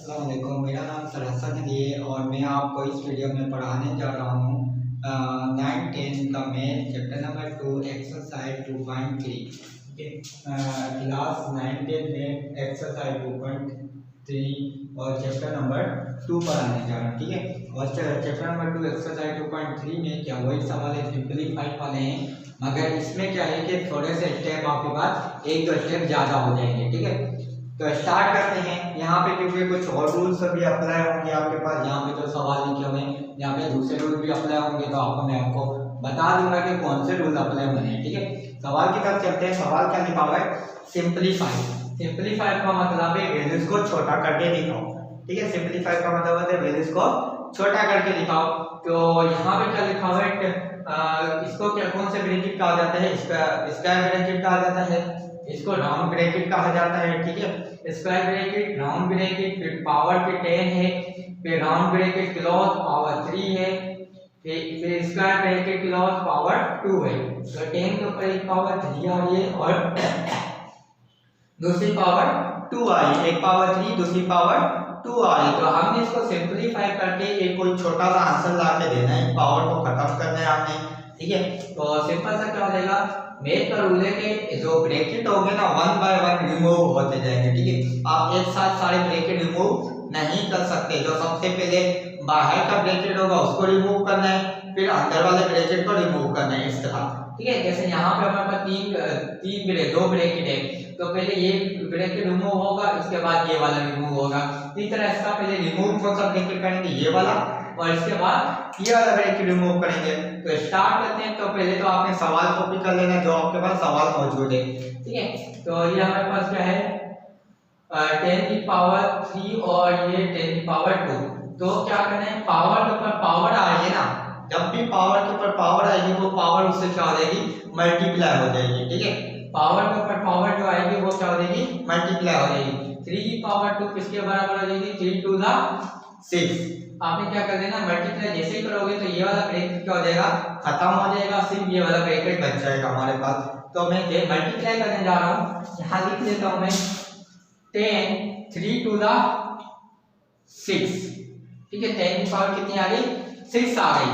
अस्सलाम वालेकुम। मेरा नाम सरहसन अली है और मैं आपको इस वीडियो में पढ़ाने जा रहा हूँ 9-10 का मैथ चैप्टर नंबर 2 एक्सरसाइज 2.3। ठीक है, क्लास 9-10 में एक्सरसाइज 2.3 और चैप्टर नंबर 2 पढ़ाने जा रहा हूँ। ठीक है, और चैप्टर नंबर 2 एक्सरसाइज 2.3 में क्या वही सवाल है, सिंपलीफाइड वाले हैं, मगर इसमें क्या है कि थोड़े से स्टेप आपके पास एक दो स्टेप ज़्यादा हो जाएंगे। ठीक है, तो स्टार्ट करते हैं। यहाँ पे क्योंकि कुछ और रूल्स भी अप्लाई होंगे आपके पास, यहाँ पे जो सवाल लिखे हुए हैं यहाँ पे दूसरे रूल भी अप्लाई होंगे, तो आपको मैं आपको बता दूंगा कि कौन से रूल अप्लाई होने हैं। ठीक है, सवाल की तरफ चलते हैं। सवाल क्या लिखा हुआ है, सिंपलीफाई। सिंपलीफाई का मतलब है वैल्यूज को छोटा करके दिखाओ। ठीक है, सिंपलीफाई का मतलब है वैल्यूज को छोटा करके दिखाओ। तो यहाँ पे क्या लिखा हुआ है, इसको क्या कौन से ब्रैकेट कहा जाता है, स्क्वायर ब्रैकेट कहा जाता है, इसको राउंड ब्रैकेट कहा जाता है। ठीक है, स्क्वायर ब्रैकेट, राउंड ब्रैकेट, फिर पावर के 10 है, फिर राउंड ब्रैकेट क्लॉज पावर 3 है, फिर स्क्वायर ब्रैकेट क्लॉज पावर 2 है। तो 10 के ऊपर एक पावर 3 आ रही है और दूसरी पावर 2 आ रही है, एक पावर 3 दूसरी पावर 2 आ रही है। तो हमने इसको सिंपलीफाई करके एक कोई छोटा सा आंसर ला के देना है, पावर को खत्म करना है आपने। ठीक है, तो सिंपल सा क्या हो जाएगा, मैथ का रूल है कि जो ब्रैकेट होंगे ना 1 बाय 1 रिमूव होते जाएंगे। ठीक है, आप एक साथ सारे ब्रैकेट रिमूव नहीं कर सकते। जो सबसे पहले बाहर का ब्रैकेट होगा उसको रिमूव करना है, फिर अंदर वाले ब्रैकेट को रिमूव करना है, इस तरह। ठीक है, जैसे यहाँ पे हमारे पास दो ब्रैकेट है, तो पहले ये ब्रैकेट रिमूव होगा, इसके बाद ये वाला रिमूव होगा। इस तरह इसका पहले रिमूव कौन सा ब्रैकेट करेंगे, ये वाला, और इसके बाद ये वाला ब्रैकेट रिमूव करेंगे। तो स्टार्ट करते हैं। तो पहले तो आपने सवाल कॉपी कर लेना जो आपके पास सवाल मौजूद है। ठीक है, तो ये हमारे पास क्या है, 10 की पावर 3 और ये 10 की पावर 2। तो क्या करना है, पावर के ऊपर पावर आ रही है ना, जब भी पावर के ऊपर पावर आएगी वो पावर उससे क्या हो जाएगी, मल्टीप्लाई हो जाएगी। ठीक है, पावर के ऊपर पावर जो आएगी वो क्या हो जाएगी, मल्टीप्लाई हो जाएगी। 3 की पावर 2 किसके बराबर हो जाएगी, 3 टू द 6। आपने क्या कर देना, मल्टीप्लाई जैसे ही करोगे तो ये वाला ब्रैकेट क्या हो जाएगा, खत्म हो जाएगा, सिर्फ ये वाला ब्रैकेट बच जाएगा हमारे पास। तो मैं मल्टीप्लाई करने जा रहा हूँ, यहाँ लिख लेता हूँ मैं 10 3 टू द 6। ठीक है, 10 की पावर कितनी आ गई, 6 आ गई।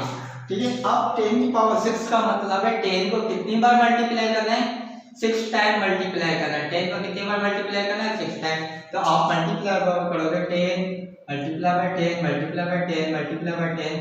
ठीक है, अब 10 की पावर 6 का मतलब है 10 को कितनी बार मल्टीप्लाई करना है, 6 टाइम मल्टीप्लाई करना है। 10 को कितनी बार मल्टीप्लाई करना है, 6 टाइम। तो आप मल्टीप्लाई करोगे 10 multiply by 10 multiply by 10 multiply by 10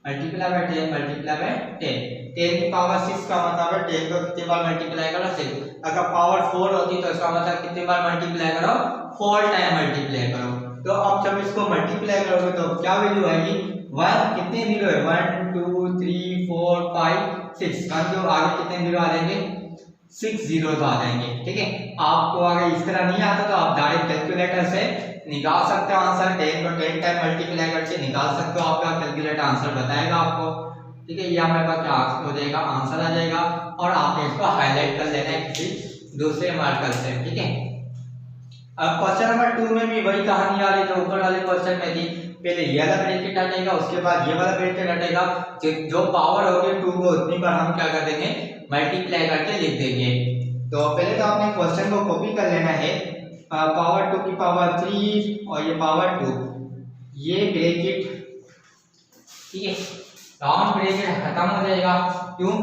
multiply by 10 multiply by 10। 10 की पावर 6 का मतलब है 10 को कितनी बार मल्टीप्लाई करो, 6। अगर पावर 4 होती तो इसका मतलब कितनी बार मल्टीप्लाई करो, 4 टाइम मल्टीप्लाई करो। तो अब जब इसको मल्टीप्लाई करोगे तो क्या वैल्यू आएगी, 1 कितने जीरो है, 1 2 3 4 5 6, जो आगे कितने जीरो आ जाएंगे, 6 जीरो आ जाएंगे। ठीक है, आपको अगर इस तरह नहीं आता तो आप डायरेक्ट कैलकुलेटर से निकाल सकते हो आंसर। 10 को 10 टाइम मल्टीप्लाई करके निकाल सकते हो, आपका कैलकुलेटर आंसर बताएगा आपको। ठीक है, ये हमारे पास क्या हो जाएगा, आंसर आ जाएगा, और आपने इसको हाईलाइट कर लेना है किसी दूसरे मार्कर से। ठीक है, अब क्वेश्चन नंबर 2 में भी वही कहानी आ रही जो ऊपर वाले क्वेश्चन में थी। पहले ये वाला ब्रैकेट हटेगा, उसके बाद ये वाला ब्रैकेट हटेगा, जो पावर होगी 2 को उतनी बार हम क्या कर देंगे, मल्टीप्लाई करके लिख देंगे। तो पहले तो आपने क्वेश्चन को कॉपी कर लेना है, पावर 2 की पावर 3 और ये पावर 2, ये ब्रैकेट। ठीक है, राउंड ब्रैकेट खत्म हो जाएगा, क्यों,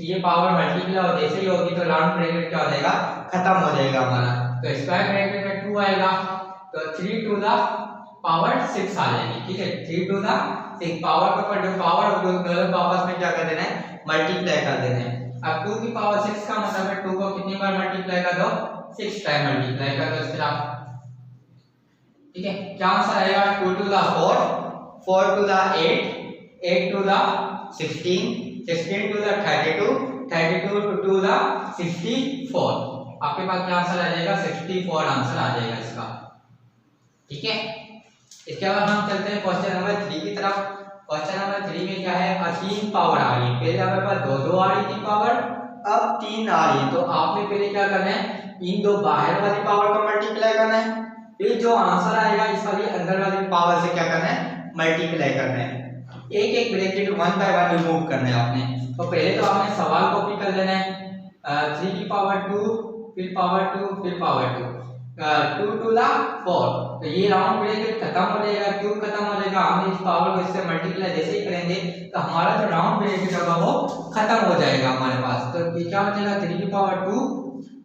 ये पावर मल्टीप्लाई हो जैसे ही होगी तो राउंड ब्रैकेट क्या हो जाएगा, खत्म हो जाएगा हमारा। तो स्क्वायर ब्रैकेट में 2 आएगा, तो 3 टू द पावर 6 आ जाएगी। ठीक है, 3 टू द 6, पावर के ऊपर जो पावर होगी दोनों आपस में क्या कर देना है, मल्टीप्लाई कर देना है। अब 2 की पावर 6 का मतलब है 2 को कितनी बार मल्टीप्लाई कर दो, 6 टाइम मल्टीप्लाई कर दो इस तरह। ठीक है, क्या आंसर आएगा, 2 to the 4 4 to the 8 8 to the 16 16 to the 32 32 to the 64। आपके पास क्या आंसर आ जाएगा, 64 आंसर आ जाएगा इसका। ठीक है, इसके बाद हम चलते हैं क्वेश्चन नंबर 3 की तरफ। क्वेश्चन नंबर 3 में क्या है, 3 पावर आ रही है, पहले हमारे पास 2 आ रही थी पावर, अब 3 आ रही है। तो आपने पहले क्या करना है, इन दो बाहर वाली पावर को मल्टीप्लाई करना है, फिर जो आंसर आएगा इस वाली अंदर वाली पावर से क्या करना है, मल्टीप्लाई करना है। एक एक ब्रैकेट 1 बाय 1 रिमूव करना है आपने। तो पहले तो आपने सवाल कॉपी कर लेना है, 3 की पावर 2 फिर पावर 2 फिर पावर 2 2 टू द 4 तो ये राउंड ब्रैकेट खत्म हो जाएगा। क्यों खत्म हो जाएगा? हम इस पावर को इससे मल्टीप्लाई जैसे ही करेंगे तो हमारा जो राउंड ब्रैकेट होगा वो खत्म हो जाएगा हमारे पास। तो ये क्या बचेगा? 3 की पावर 2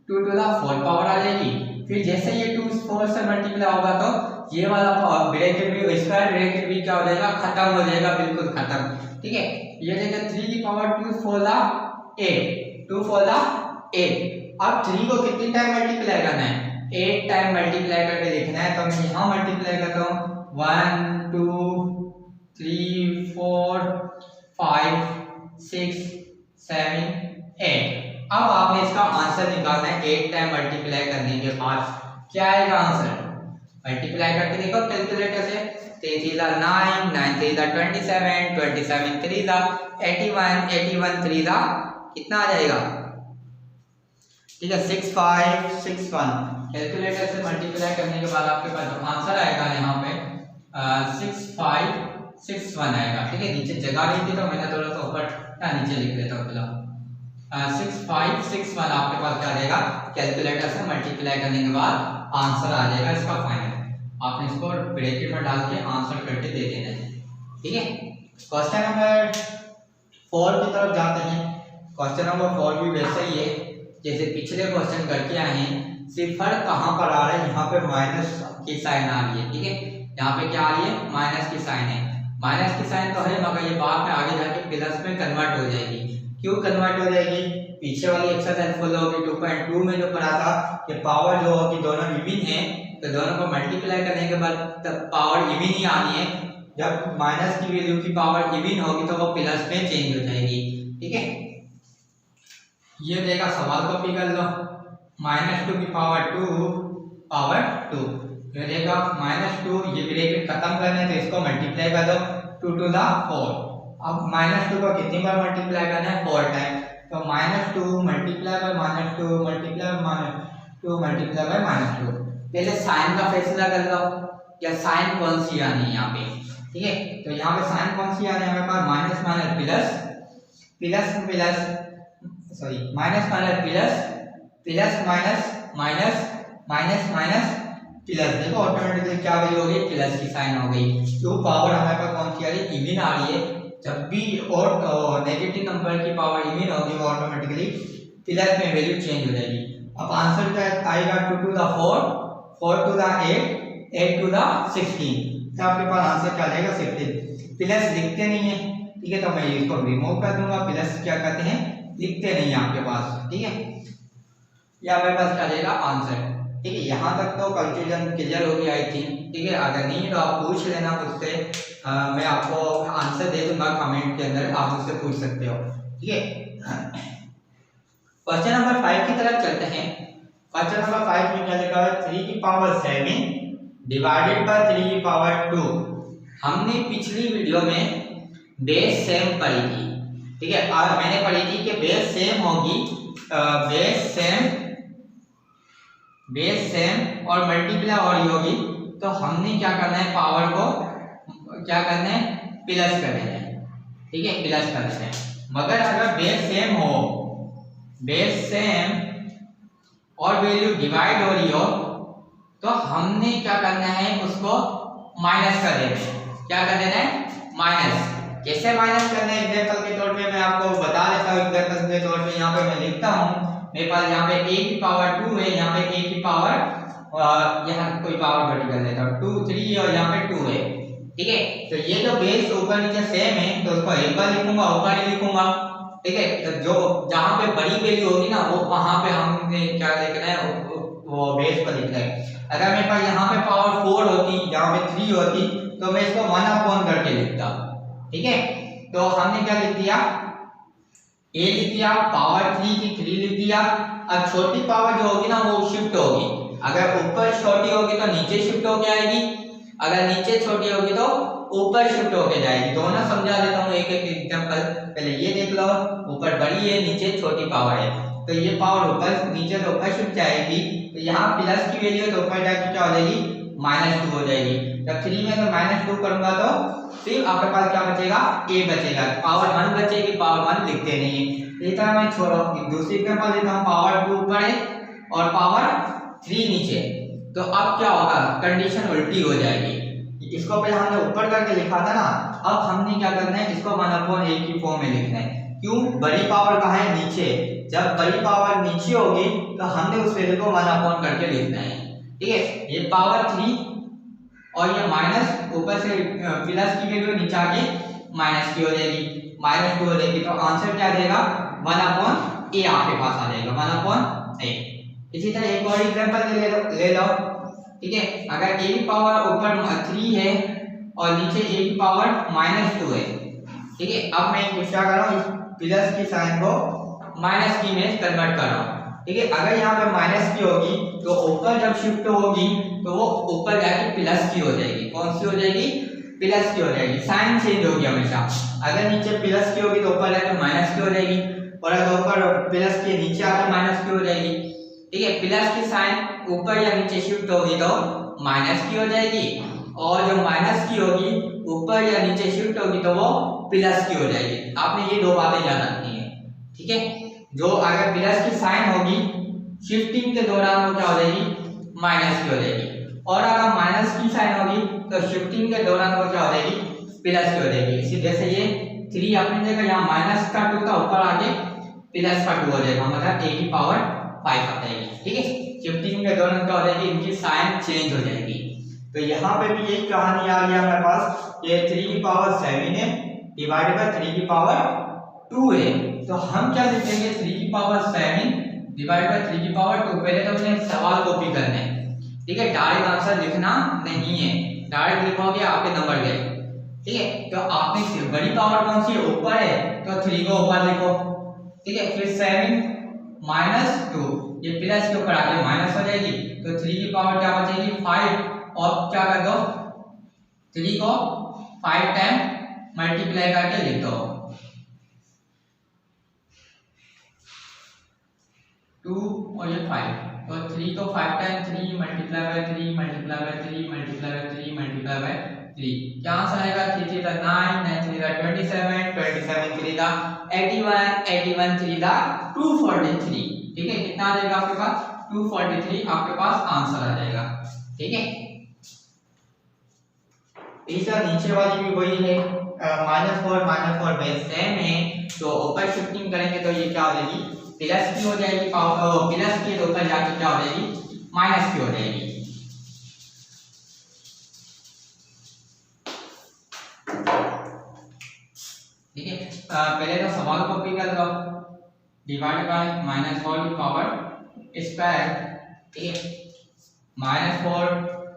2 to the 4 पावर आ जाएगी। फिर जैसे ये 2 4 से मल्टीप्लाई होगा तो ये वाला ब्रैकेट भी, स्क्वायर ब्रैकेट भी क्या हो जाएगा? खत्म हो जाएगा, बिल्कुल खत्म। ठीक है, ये देखिए 3 की पावर 2 4 दा 8 2 4 दा 8। अब 3 को कितनी टाइम मल्टीप्लाई करना है? 8 टाइम मल्टीप्लाई करके लिखना है। तो मैं यहाँ मल्टीप्लाई करता हूँ 1 2 3 4 5 6 7 8। अब आपने इसका आंसर निकालना है 8 टाइम मल्टीप्लाई करने के बाद। क्या आएगा आंसर? मल्टीप्लाई करके देखो कैलकुलेटर से। 3 3 9 9 3 27 27 3 81 81 3 कितना आ जाएगा? ठीक है 6561। कैलकुलेटर से मल्टीप्लाई करने के बाद आपके पास जो आंसर आएगा यहाँ पे 6561 आएगा। ठीक है, नीचे जगह नहीं थी तो मैंने थोड़ा सा ऊपर नीचे लिख देता हूँ। फिलहाल 6561 आपके पास क्या आएगा? कैलकुलेटर से मल्टीप्लाई करने के बाद आंसर आ जाएगा इसका फाइनल। आपने इसको ब्रैकेट में डाल के आंसर करके दे देना है। ठीक है, क्वेश्चन नंबर 4 की तरफ जाते हैं। क्वेश्चन नंबर 4 भी वैसे ही है जैसे पिछले क्वेश्चन करके आए हैं। सिर्फ फर्क कहाँ पर आ रहा है? यहाँ पे माइनस की साइन आ रही है। ठीक है, यहाँ पे क्या आ रही है? माइनस की साइन है। माइनस की साइन तो है मगर ये बाद में आगे जाके प्लस में कन्वर्ट हो जाएगी। क्यों कन्वर्ट हो जाएगी? पीछे वाली एक्सरसाइज फॉलो होगी 2.2 में जो पढ़ा था कि पावर जो होगी दोनों इवन है तो दोनों को मल्टीप्लाई करने के बाद तब पावर इवन ही आनी है। जब माइनस की वैल्यू की पावर इवन होगी तो वो प्लस में चेंज हो जाएगी। ठीक है, ये देखा सवाल कॉपी कर लो। -2 की पावर 2 पावर 2। ये देखा -2, ये ब्रैकेट खत्म करना है तो इसको मल्टीप्लाई कर दो 2 to the 4। अब -2 को कितनी बार मल्टीप्लाई करना है? 4 टाइम। तो -2 multiply by -2 multiply by -2 multiply by -2। पहले साइन का फैसला कर लो, या साइन कौन सी आनी है यहाँ पे। ठीक है, तो यहाँ पे साइन कौन सी आनी है हमारे पास? Minus minus plus plus plus, sorry minus minus plus plus minus minus minus minus plus. देखो ऑटोमेटिकली क्या वैल्यू हो गई? प्लस की साइन हो गई। तो पावर हमारे पास कौन सी आ रही है? इवन आ रही है। जब भी और नेगेटिव नंबर की पावर इवन होगी वो ऑटोमेटिकली प्लस में वैल्यू चेंज हो जाएगी। अब आंसर क्या आएगा? 2 to the 4 4 to the 8 8 to the 16। तो आपके पास आंसर क्या आएगा? 16। प्लस लिखते नहीं है। ठीक है, तो मैं इसको रिमूव कर दूंगा। प्लस क्या कहते हैं? लिखते नहीं है आपके पास। ठीक है, ये हमारे पास क्या आएगा? आंसर। ठीक है, यहाँ तक तो कंफ्यूजन क्लियर हो गया आई थिंक। ठीक है, अगर नहीं तो आप पूछ लेना मुझसे, मैं आपको आंसर दे दूंगा कमेंट के अंदर, आप मुझसे पूछ सकते हो। ठीक है, क्वेश्चन नंबर 5 की तरफ चलते हैं। क्वेश्चन नंबर 5 में क्या लिखा है? 3 की पावर 7 डिवाइडेड बाय 3 की पावर 2। हमने पिछली वीडियो में बेस सेम पढ़ी थी। ठीक है, और मैंने पढ़ी थी कि बेस सेम होगी, बेस सेम और मल्टीप्लाई हो रही होगी तो हमने क्या करना है? पावर को क्या करना है? प्लस कर देना है। ठीक है, प्लस कर देना है। मगर अगर बेस सेम हो, बेस सेम और वैल्यू डिवाइड हो रही हो तो हमने क्या करना है? उसको माइनस कर देना है। क्या कर देना है? माइनस। कैसे माइनस करना है? एग्जांपल के तौर पे मैं आपको बता देता हूँ। एग्जांपल के तौर पे यहाँ पे मैं लिखता हूँ, मेरे पास यहाँ पे a की पावर 2 है, यहाँ पे a की पावर यहाँ कोई पावर बड़ी कर लेता हूँ 2 3 और यहाँ पे 2 है। ठीक है, तो ये जो बेस ऊपर नीचे सेम है तो उसको एक बार लिखूंगा, ऊपर ही लिखूंगा। ठीक है, तो जो जहाँ पे बड़ी वैल्यू होगी ना वो वहां पे हमने क्या लिखना है? वो बेस पर लिखना है। अगर मेरे पास यहाँ पे पावर 4 होती, यहाँ पे 3 होती तो मैं इसको 1/4 करके लिखता। ठीक है, तो हमने क्या लिख दिया? a लिख दिया, पावर 3 की 3 लिख दिया। अब छोटी पावर जो होगी ना वो शिफ्ट होगी। अगर ऊपर छोटी होगी तो नीचे शिफ्ट होके आएगी, अगर नीचे छोटी होगी तो ऊपर शिफ्ट होके जाएगी। दोनों समझा देता हूँ एक एक एग्जांपल। पहले ये देख लो, ऊपर बड़ी है, नीचे छोटी पावर है, तो ये पावर ऊपर नीचे तो ऊपर शिफ्ट जाएगी। तो यहाँ प्लस की वैल्यू तो ऊपर जाके क्या हो जाएगी? -2 हो जाएगी। जब 3 में तो -2 करूंगा तो सिर्फ आपके पास क्या बचेगा? a बचेगा। पावर 1 बचेगी, पावर 1 लिखते नहीं है। इस तरह मैं छोड़ो दूसरी एग्जांपल देता हूँ। पावर 2 ऊपर है और पावर 3 नीचे। तो अब क्या होगा, कंडीशन उल्टी हो जाएगी। इसको पहले हमने ऊपर करके लिखा था ना, अब हमने क्या करना है, इसको 1/a की फॉर्म में लिखना है। क्यों, बड़ी पावर कहाँ है, नीचे। जब बड़ी पावर नीचे होगी तो हमने उस वैल्यू को 1 करके लिखना है। ठीक है, ये पावर 3 और ये माइनस, ऊपर से प्लस की वैल्यू नीचे आके माइनस की हो जाएगी, -2 हो जाएगी। तो आंसर क्या देगा, 1/a आपके पास आ जाएगा, 1/a। इसी तरह एक और एग्जांपल ले लो। ठीक है, अगर a की पावर ऊपर 3 है और नीचे a की पावर -2 है। ठीक है, अब मैं क्या कर रहा हूँ, प्लस की साइन को माइनस की में कन्वर्ट कर रहा हूँ। ठीक है, अगर यहाँ पे माइनस की होगी तो ऊपर जब शिफ्ट होगी तो वो ऊपर जाके प्लस की हो जाएगी। कौन सी हो जाएगी, प्लस की हो जाएगी। साइन चेंज होगी हमेशा। अगर नीचे प्लस की होगी तो ऊपर जाके माइनस की हो जाएगी, और अगर ऊपर प्लस की नीचे आके माइनस की हो जाएगी। ठीक है, प्लस की साइन ऊपर या नीचे शिफ्ट होगी तो माइनस की हो जाएगी, और जो माइनस की होगी ऊपर या नीचे शिफ्ट होगी तो वो प्लस की हो जाएगी। आपने ये दो बातें याद रखनी है। ठीक है, जो अगर प्लस की साइन होगी शिफ्टिंग के दौरान वो क्या हो जाएगी, माइनस की हो जाएगी, और अगर माइनस की साइन होगी तो शिफ्टिंग के दौरान वो क्या हो जाएगी, प्लस की हो जाएगी। इसी जैसे ये 3 आपने देखा, यहाँ माइनस का 2 था, ऊपर आके प्लस का 2 हो जाएगा, मतलब a की पावर 5 आ जाएगी। ठीक है, शिफ्टिंग के दौरान क्या हो जाएगी, इनकी साइन चेंज हो जाएगी। तो यहाँ पे भी यही कहानी आ गई हमारे पास, ये 3 की पावर 7 है डिवाइडेड बाय 3 की पावर 2 है। तो हम क्या लिखेंगे, 3 की पावर 7 डिवाइडेड बाय 3 की पावर 2। पहले तो हमने सवाल कॉपी करने हैं। ठीक है, डायरेक्ट आंसर लिखना नहीं है, डायरेक्ट लिखोगे आपके नंबर गए। ठीक है, तो आपने सिर्फ बड़ी पावर कौन सी है, ऊपर है, तो 3 को ऊपर लिखो। ठीक है, फिर 7 -2, ये प्लस के ऊपर आके माइनस हो जाएगी, तो 3 की पावर क्या बचेगी, 5, और क्या कर दो, 3 को 5 टाइम मल्टीप्लाई करके लिख दो, 2 और ये 5, तो 3 को 5 time 3 multiply by 3 multiply by 3 multiply by 3 multiply by 3, क्या आंसर आएगा, 3 3 9 9 3 27 27 3 81 81 3 243। ठीक है, कितना आ जाएगा आपके पास, 243 आपके पास आंसर आ जाएगा। ठीक है, तीसरा नीचे वाली भी वही है, -4 बेस सेम है, तो ऊपर शिफ्टिंग करेंगे तो ये क्या हो जाएगी, प्लस की हो जाएगी, पावर प्लस की, तो ऊपर जाके क्या हो जाएगी, माइनस की हो जाएगी। ठीक है, पहले तो सवाल कॉपी कर लो, डिवाइड बाय -4 की पावर स्क्वायर। ठीक है, -4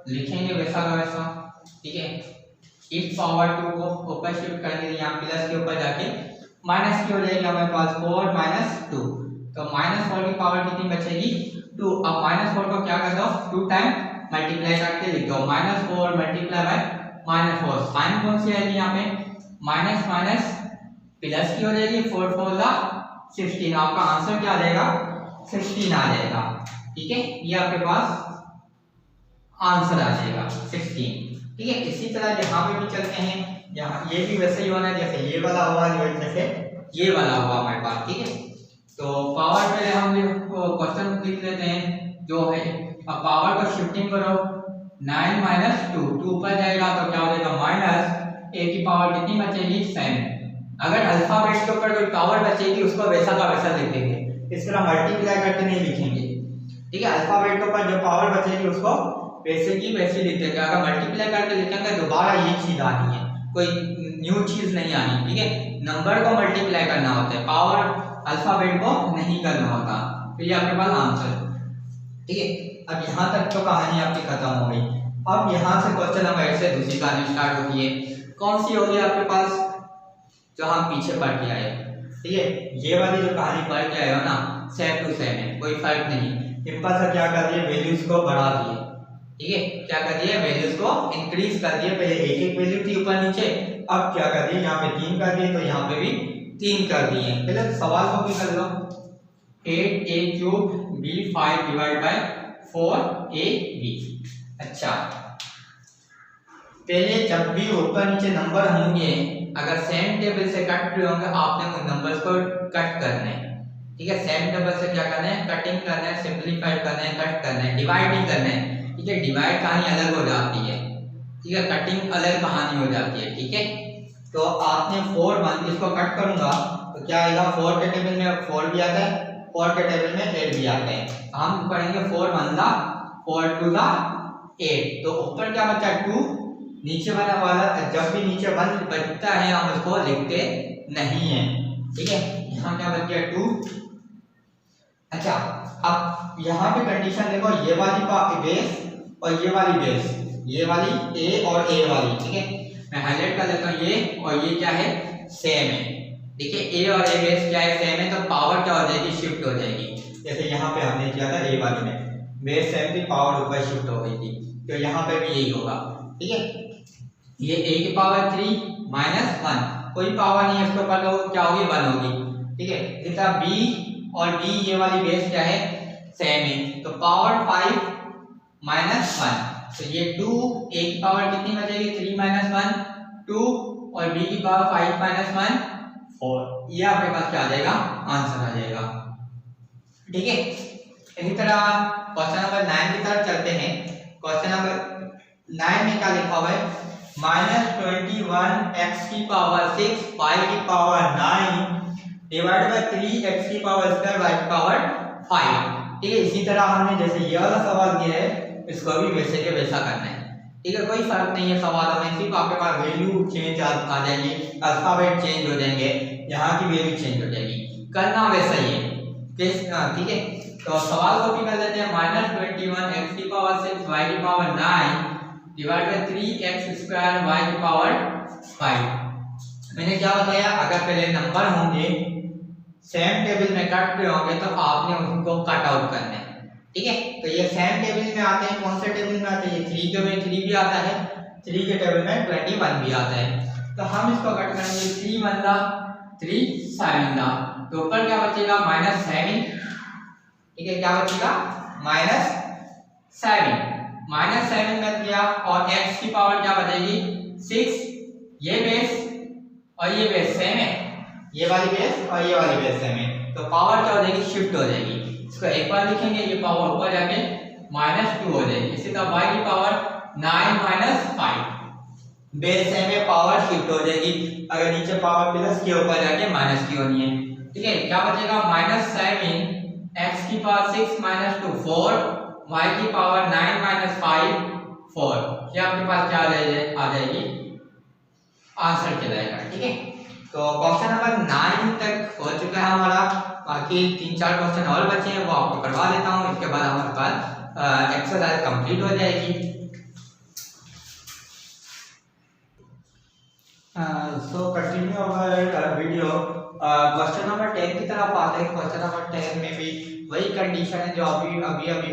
लिखेंगे वैसा का वैसा। ठीक है, इस पावर 2 को ऊपर शिफ्ट करेंगे, यहाँ प्लस के ऊपर जाके माइनस की हो जाएगी हमारे पास, 4 - 2, तो -4 की पावर कितनी बचेगी, 2। अब -4 को क्या कर दो, 2 टाइम मल्टीप्लाई करके लिख दो, -4 मल्टीप्लाई बाय -4, साइन कौन सी आएगी यहाँ पे, माइनस माइनस प्लस की हो जाएगी, 4 4 16, आपका आंसर क्या आ जाएगा, 16 आ जाएगा। ठीक है, ये आपके पास आंसर आ जाएगा 16। ठीक है, इसी तरह यहाँ पे भी चलते हैं, यहाँ ये भी वैसे ही होना है जैसे ये वाला हुआ, जैसे ये वाला हुआ हमारे पास। ठीक है, तो पावर पे हम क्वेश्चन लिख लेते हैं जो है, अब पावर को शिफ्टिंग करो, 9 - 2, 2 ऊपर जाएगा तो क्या हो जाएगा, माइनस a की पावर कितनी बचेगी, 7। अगर अल्फाबेट के ऊपर कोई पावर बचेगी उसको वैसा का वैसा लिख देंगे, इस तरह मल्टीप्लाई करके नहीं लिखेंगे। ठीक है, अल्फाबेट के ऊपर जो पावर बचेगी उसको वैसे की वैसे लिख देंगे। अगर मल्टीप्लाई करके लिखेंगे दोबारा ये चीज आनी है, कोई न्यू चीज नहीं आनी। ठीक है, नंबर को मल्टीप्लाई करना होता है, पावर अल्फाबेट को नहीं करना होता। तो ये आपके पास आंसर। ठीक है, अब यहाँ तक तो कहानी आपकी खत्म हो गई। अब यहाँ से क्वेश्चन नंबर 8 से दूसरी कहानी स्टार्ट होती है। कौन सी होगी आपके पास, जो हम पीछे पढ़ के आए। ठीक है, ये वाली जो कहानी पढ़ के आए हो ना, सेम टू सेम है, कोई फर्क नहीं। सिंपल सा क्या कर दिए, वैल्यूज को बढ़ा दिए। ठीक है, क्या कर दिए, वैल्यूज को इंक्रीज कर दिए। पहले एक एक वैल्यू थी ऊपर नीचे, अब क्या कर दिए, यहाँ पे 3 कर दिए, तो यहाँ पे भी 3 कर दिए। पहले सवाल को भी कर लो, 8a³ b5 divide by 4ab। अच्छा, पहले जब भी ऊपर नीचे नंबर होंगे, अगर सेम टेबल से कट रहे होंगे, आपने उन नंबर्स को कट करना है। ठीक है, सेम टेबल से क्या करना है, कटिंग करना है, सिंपलीफाई करना है, कट करना है, डिवाइड नहीं करना है। ठीक है, डिवाइड कहानी अलग हो जाती है, ठीक है, कटिंग अलग कहानी हो जाती है, ठीक है। तो आपने 4 1 इसको कट करूंगा तो क्या आएगा, 4 के टेबल में 4 भी आता है, 4 के टेबल में 8 भी आता है। हम पढ़ेंगे 4 1 4 2 8, तो ऊपर क्या बचा 2, नीचे वाला जब भी नीचे 1 बचता है हम उसको लिखते नहीं है, ठीक है। यहाँ क्या बच गया 2। अच्छा, अब यहाँ पे कंडीशन देखो, ये वाली बेस और ये वाली बेस, ये वाली ए और ए वाली, ठीक है, मैं हाईलाइट कर देता हूँ, ये और ये क्या है, सेम है, देखिए ए और ए बेस क्या है, सेम है, तो पावर क्या हो जाएगी, शिफ्ट हो जाएगी। जैसे यहाँ पे हमने किया था ए वाले में, बेस सेम थी, पावर ऊपर शिफ्ट हो गई थी, तो यहाँ पे भी यही होगा, ठीक है। ये a की पावर 3 माइनस 1, कोई पावर नहीं है, इसको कर लो क्या होगी, 1 होगी, ठीक है। इस तरह b और d ये वाली बेस क्या है, सेम है, तो पावर 5 माइनस 1, तो ये 2 a की पावर कितनी बचेगी, 3 माइनस 1 2, और b की पावर 5 माइनस 1 4, ये आपके पास क्या आ जाएगा, आंसर आ जाएगा, ठीक है। इसी तरह क्वेश्चन नंबर 9 की तरफ चलते हैं। क्वेश्चन नंबर 9 में क्या लिखा हुआ है, -21 x की पावर 6 y की पावर 9 डिवाइड बाय 3 x की पावर स्क्वायर y की पावर 5, ठीक है। इसी तरह हमने जैसे ये वाला सवाल किया है, इसको भी वैसे के वैसा करना है, ठीक है, कोई फर्क नहीं है सवालों में, सिर्फ आपके पास वैल्यू चेंज आ जाएंगे, अल्फाबेट चेंज हो जाएंगे, यहाँ की वैल्यू चेंज हो जाएगी, करना वैसा ही है, ठीक है। तो सवाल कॉपी कर लेते हैं, -21 x की पावर 6 y की power 9 divide by 3x square y की पावर 5। मैंने क्या बताया, अगर पहले नंबर होंगे सेम टेबल में कट रहे होंगे तो आपने उनको कट आउट करना है, ठीक है। तो ये सेम टेबल में आते हैं, कौन से टेबल में आते हैं, ये 3 के में 3 भी आता है, 3 के टेबल में 21 भी आता है, तो हम इसको कट करेंगे, 3 1 3 7 तो ऊपर क्या बचेगा, -7, ठीक है, क्या बचेगा, -7 कर दिया, और x की पावर क्या बचेगी 6, ये बेस और ये बेस सेम है, ये वाली बेस और ये वाली बेस सेम है, तो पावर क्या हो जाएगी, शिफ्ट हो जाएगी। इसको एक बार लिखेंगे, ये पावर ऊपर जाके -2 हो जाएगी। इसी तरह y की पावर 9 - 5, बेस सेम है, पावर शिफ्ट हो जाएगी, अगर नीचे पावर प्लस के ऊपर जाके माइनस की होनी है, ठीक है। क्या बचेगा, -7 x की पावर 6 - 2 4, y की पावर 9 - 5 4, ये आपके पास क्या आ जाएगी, आंसर चलाएगा, ठीक है। तो क्वेश्चन नंबर 9 तक हो चुका है हमारा, बाकी 3-4 क्वेश्चन और बचे हैं, वो आपको करवा देता हूँ, इसके बाद हमारे पास एक्सरसाइज कंप्लीट हो जाएगी। So continue our video, question number 10 की तरफ आते हैं। क्वेश्चन नंबर 10 में भी वही कंडीशन है जो अभी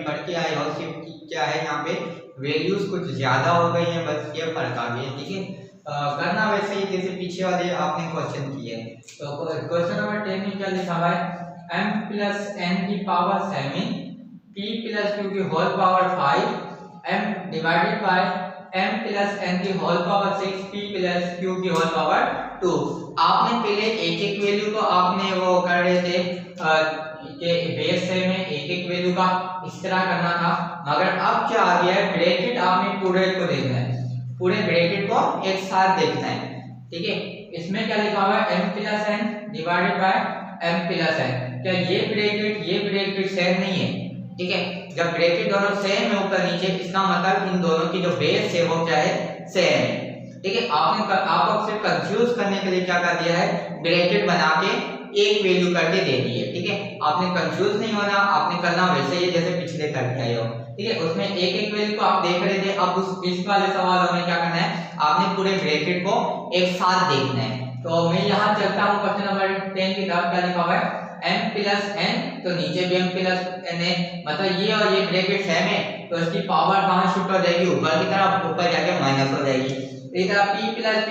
पढ़ के आए हो, सिर्फ क्या है यहाँ पे वैल्यूज कुछ ज्यादा हो गई हैं, बस ये फर्क आ गया, ठीक है। करना वैसे ही जैसे पीछे वाले आपने क्वेश्चन किए। तो क्वेश्चन नंबर 10 में क्या लिखा हुआ है, m + n की पावर 7 p + q की whole power 5 m divided by m + n की होल पावर 6 p + q की होल पावर 2। आपने पहले एक वैल्यू को आपने वो कर रहे थे के बेस से में एक वैल्यू का इस तरह करना था, मगर अब क्या आ गया है, ब्रैकेट आपने पूरे को देखना है, पूरे ब्रैकेट को एक साथ देखना है, ठीक है। इसमें क्या लिखा हुआ है, m + n divided by m + n, क्या ये ब्रैकेट सेम नहीं है, ठीक है। जब ब्रैकेट दोनों सेम है ऊपर नीचे, इसका मतलब इन दोनों की जो बेस है वो क्या है, सेम है, ठीक है। आपको सिर्फ कंफ्यूज करने के लिए क्या कर दिया है, ब्रैकेट बना के एक वैल्यू करके दे दी है, ठीक है। आपने कंफ्यूज नहीं होना, आपने करना वैसे ही जैसे पिछले करके आए हो, ठीक है। उसमें एक वैल्यू को आप देख रहे थे, अब इस वाले सवालों में क्या करना है, आपने पूरे ब्रैकेट को एक साथ देखना है। तो मैं यहाँ चलता हूँ क्वेश्चन नंबर 10 की तरफ, क्या लिखा हुआ है, m + n, तो नीचे भी m + n है, मतलब ये और ये ब्रैकेट सेम है, तो इसकी पावर कहाँ शिफ्ट हो जाएगी, ऊपर की तरफ, ऊपर जाके माइनस हो जाएगी। इसी तरह p + q,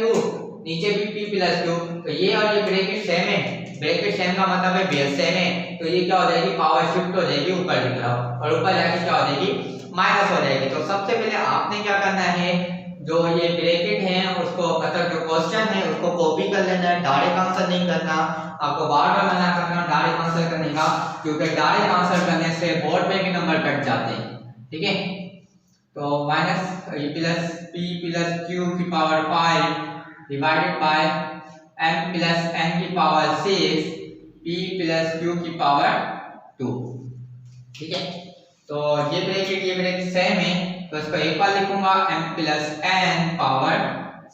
नीचे भी p + q, तो ये और ये ब्रैकेट सेम है, ब्रैकेट सेम का मतलब है बेस सेम है, तो ये क्या हो जाएगी, पावर शिफ्ट हो जाएगी ऊपर की तरफ, और ऊपर जाके क्या हो जाएगी, माइनस हो जाएगी। तो सबसे पहले आपने क्या करना है, जो ये ब्रैकेट है उसको, मतलब जो क्वेश्चन है उसको कॉपी कर लेना है, डायरेक्ट आंसर नहीं करना, आपको बार-बार मना करना डायरेक्ट आंसर करने का, क्योंकि डायरेक्ट आंसर करने से बोर्ड पे भी नंबर कट जाते हैं, ठीक है। तो minus plus p plus q की power 5 divided by m plus n की पावर 6 p प्लस q की पावर 2। ठीक है, तो ये ब्रैकेट सेम है, तो इसको एक बार लिखूंगा m plus n power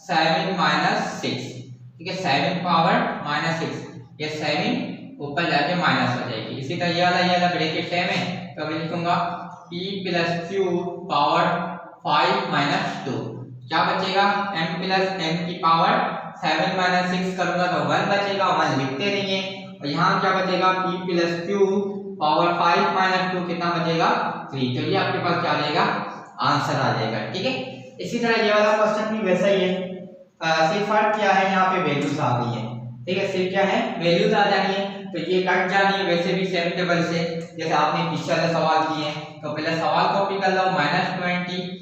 7 minus 6। ठीक है, 7 पावर माइनस 6, ये 7 ऊपर जाके माइनस हो जाएगी। इसी तरह ये वाला ब्रैकेट सेम है, तो मैं लिखूंगा p plus q power 5 minus 2। क्या बचेगा, m प्लस n की पावर 7 माइनस 6 करूंगा तो 1 बचेगा, 1 लिखते नहीं है। और यहाँ क्या बचेगा, p plus q power 5 minus 2 कितना बचेगा, 3। तो ये आपके पास क्या आ जाएगा, आंसर आ जाएगा। ठीक है, इसी तरह ये वाला क्वेश्चन भी वैसा ही है, सिर्फ फर्क क्या है, यहाँ पे वैल्यूज आ गई है। ठीक है, सिर्फ क्या है, वैल्यूज आ जानी है, तो ये कट जानी है। वैसे भी सेम टेबल से जैसे आपने पीछे वाले सवाल किए हैं, तो पहले सवाल कॉपी कर लो, -20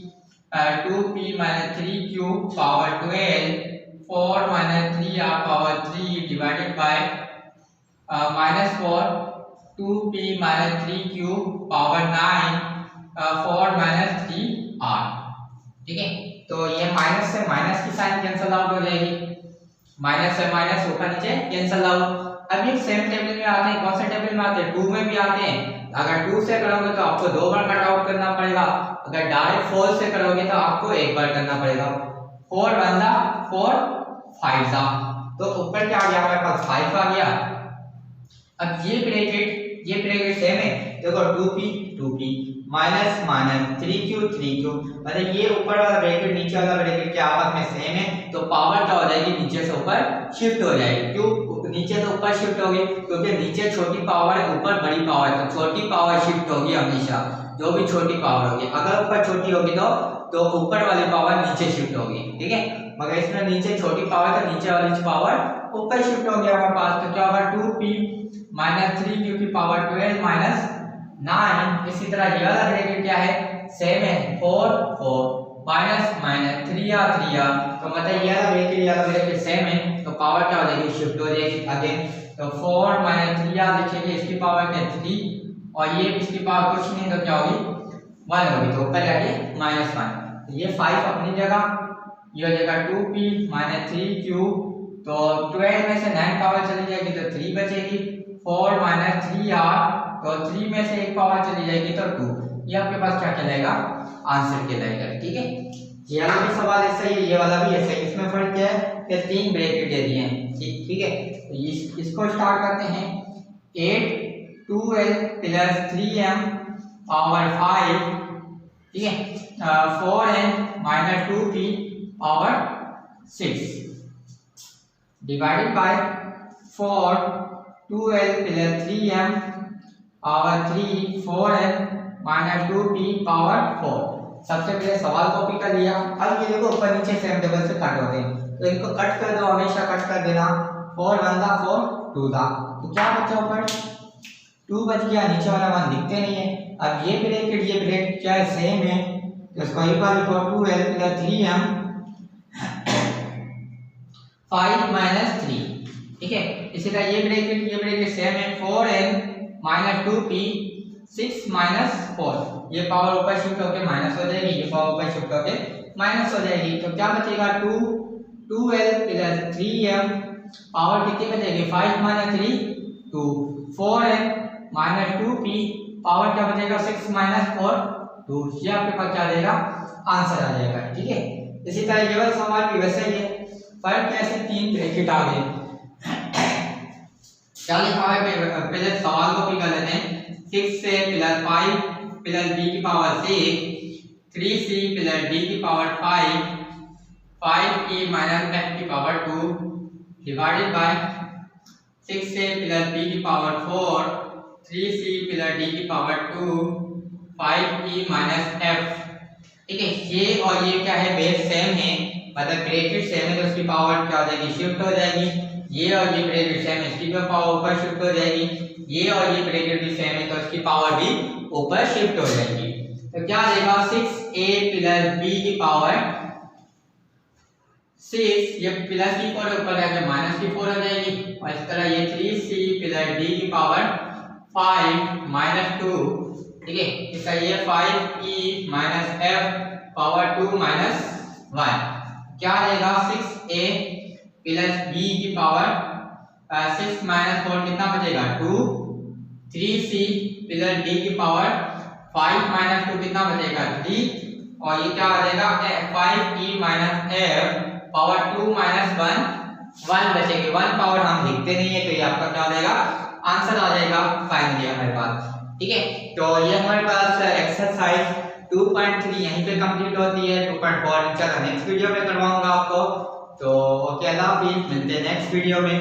2p minus 3q power 12 4 minus 3r power 3 divided by -4 2p minus 3q power 9 4 minus 3r। ठीक है, तो ये माइनस से माइनस की साइन कैंसिल आउट हो जाएगी, माइनस से माइनस ऊपर नीचे कैंसिल आउट। अब ये सेम टेबल में आते हैं, कौन से टेबल में आते हैं, 2 में भी आते हैं। अगर 2 से करोगे तो आपको 2 बार कट आउट करना पड़ेगा, अगर डायरेक्ट 4 से करोगे तो आपको 1 बार करना पड़ेगा। 4 1 4 5 सा, तो ऊपर क्या आ गया हमारे पास 5 आ गया। अब ये ब्रैकेट सेम है, देखो 2p माइनस माइनस 3q मतलब ये ऊपर वाला ब्रैकेट नीचे वाला ब्रैकेट क्या आपस में सेम है, तो पावर क्या हो जाएगी, नीचे से ऊपर शिफ्ट हो जाएगी। क्यों नीचे से ऊपर शिफ्ट होगी, क्योंकि नीचे छोटी पावर है, ऊपर बड़ी पावर है, तो छोटी पावर शिफ्ट होगी हमेशा, जो भी छोटी पावर होगी। अगर ऊपर छोटी होगी तो ऊपर वाली पावर नीचे शिफ्ट होगी। ठीक है, मगर इसमें नीचे छोटी पावर तो नीचे वाली पावर ऊपर शिफ्ट हो गया हमारे पास, तो क्या होगा 2p माइनस 3q की पावर 12 माइनस 9। इसी तरह ये वाला ब्रैकेट क्या है, सेम है, 4 4 माइनस माइनस 3r तो मतलब ये वाला ब्रैकेट सेम है, तो पावर क्या हो जाएगी, शिफ्ट हो जाएगी अगेन। तो 4 माइनस 3r लिखेंगे, इसकी पावर क्या 3, और ये इसकी पावर कुछ नहीं तो क्या होगी 1 होगी, तो ऊपर जाके -1। ये 5 अपनी जगह, ये हो जाएगा 2p माइनस 3q, तो 12 में से 9 पावर चली जाएगी तो 3 बचेगी। 4 माइनस 3r, तो 3 में से एक पावर चली जाएगी तो 2। ये आपके पास क्या कहलाएगा, आंसर कहलाएगा। ठीक है, ये वाला भी सवाल ऐसा ही है, ये वाला भी ऐसा ही। इसमें फर्क क्या है कि 3 ब्रैकेट दे दिए हैं। ठीक है, तो इसको स्टार्ट करते हैं। 8 2l प्लस 3m पावर 5, ठीक है, 4n minus 2p power 6 divided by 4 2l plus 3m power 3 4n minus 2p power 4। सबसे पहले सवाल कॉपी कर लिया। अब ये देखो ऊपर नीचे सेम टेबल से कट होते हैं, तो इनको कट कर दो, हमेशा कट कर देना। 4 1 4 2 था, तो क्या बचा ऊपर 2 बच गया, नीचे वाला 1 दिखते नहीं है। अब ये ब्रैकेट क्या है, सेम है, तो इसको एक बार लिखो 2l प्लस 3m 5 माइनस 3। ठीक है, इसी तरह ये ब्रैकेट सेम है, 4n माइनस 2p 6 माइनस 4। ये पावर ऊपर शिफ्ट होकर माइनस हो जाएगी, ये पावर ऊपर शिफ्ट होकर माइनस हो जाएगी, तो क्या बचेगा 2l प्लस 3m पावर कितनी बचेगी 5 minus 3 2 4n minus 2p power क्या बचेगा 6 माइनस 4 2। ये आपके पास क्या आ जाएगा, आंसर आ जाएगा। ठीक है, इसी तरह ये वाला सवाल भी वैसे ही है, फर्क कैसे 3 ब्रैकेट आ गए। क्या लिखा है, पहले सवाल को भी कर लेते हैं। 6 से प्लस 5 प्लस b की पावर 6 3c प्लस d की पावर 5 5e माइनस f की पावर 2 डिवाइडेड बाय 6 से प्लस b की पावर 4 3c प्लस d की पावर 2 5e माइनस f। ठीक है, ये और ये क्या है, बेस सेम है, मतलब ब्रैकेट सेम है, तो उसकी पावर क्या हो जाएगी, शिफ्ट हो जाएगी। ये और ये ब्रैकेट सेम है, इसकी पावर ऊपर शिफ्ट हो जाएगी। ये और ये ब्रैकेट भी सेम है, तो इसकी पावर भी ऊपर शिफ्ट हो जाएगी। तो क्या आ जाएगा 6a प्लस b की पावर 6, ये प्लस की 4 ऊपर जाके माइनस की 4 हो जाएगी, और इस तरह ये 3c प्लस d की पावर 5 माइनस 2 ठीक है। इसका ये 5e minus F power 2 minus 1 क्या आ जाएगा 6a प्लस b की पावर 6 माइनस 4 कितना बचेगा 2 3c प्लस d की पावर 5 माइनस 2 कितना बचेगा 3 और ये क्या आ जाएगा 5e minus f power 2 minus 1 बचेगी 1 पावर हम लिखते नहीं है तो ये आपका क्या आ जाएगा आंसर आ जाएगा फाइनली हमारे पास। ठीक है, तो ये हमारे पास एक्सरसाइज 2.3 यहीं पे कंप्लीट होती है। 2.4 इंशाल्लाह नेक्स्ट वीडियो में करवाऊंगा आपको। तो ओके, अल्लाह हाफिज़, मिलते हैं नेक्स्ट वीडियो में।